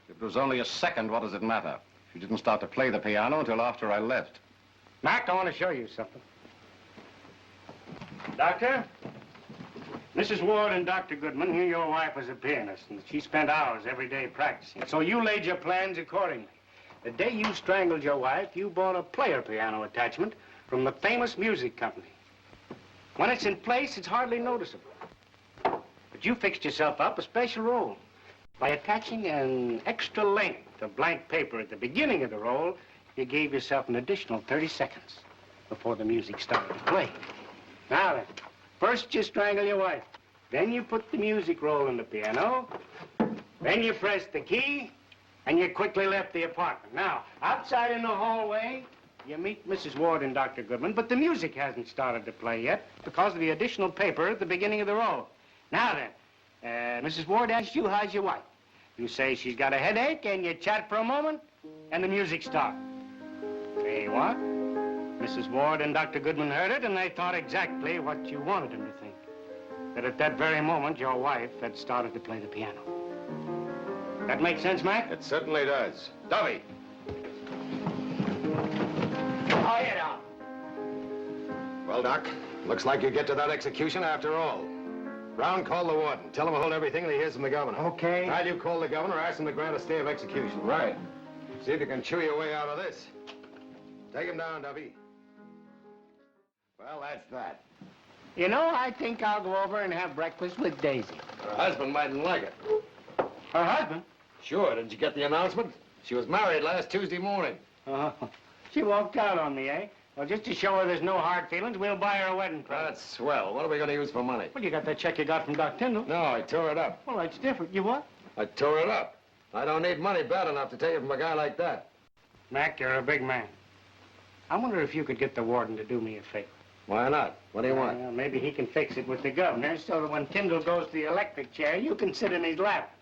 It was only a second. What does it matter? She didn't start to play the piano until after I left. Mac, I want to show you something. Doctor, Mrs. Ward and Dr. Goodman knew your wife was a pianist, and she spent hours every day practicing. So you laid your plans accordingly. The day you strangled your wife, you bought a player piano attachment from the famous music company. When it's in place, it's hardly noticeable. But you fixed yourself up a special roll. By attaching an extra length of blank paper at the beginning of the roll, you gave yourself an additional 30 seconds before the music started to play. Now then, first you strangle your wife. Then you put the music roll in the piano. Then you pressed the key, and you quickly left the apartment. Now, outside in the hallway, you meet Mrs. Ward and Dr. Goodman, but the music hasn't started to play yet because of the additional paper at the beginning of the roll. Now then, Mrs. Ward asks you, how's your wife? You say she's got a headache, and you chat for a moment, and the music starts. Say what? Mrs. Ward and Dr. Goodman heard it, and they thought exactly what you wanted them to think. That at that very moment, your wife had started to play the piano. That makes sense, Mac? It certainly does. Dovey! Oh, yeah, now. Well, Doc, looks like you get to that execution after all. Brown, call the warden. Tell him to hold everything till he hears from the governor. Okay. While you call the governor, ask him to grant a stay of execution. Right. See if you can chew your way out of this. Take him down, Dovey. Well, that's that. You know, I think I'll go over and have breakfast with Daisy. Her husband mightn't like it. Her husband? Sure. Didn't you get the announcement? She was married last Tuesday morning. Oh, she walked out on me, eh? Well, just to show her there's no hard feelings, we'll buy her a wedding present. That's swell. What are we going to use for money? Well, you got that check you got from Doc Tyndall. No, I tore it up. Well, that's different. You what? I tore it up. I don't need money bad enough to take it from a guy like that. Mac, you're a big man. I wonder if you could get the warden to do me a favor. Why not? What do you want? Well, maybe he can fix it with the governor so that when Tyndall goes to the electric chair, you can sit in his lap.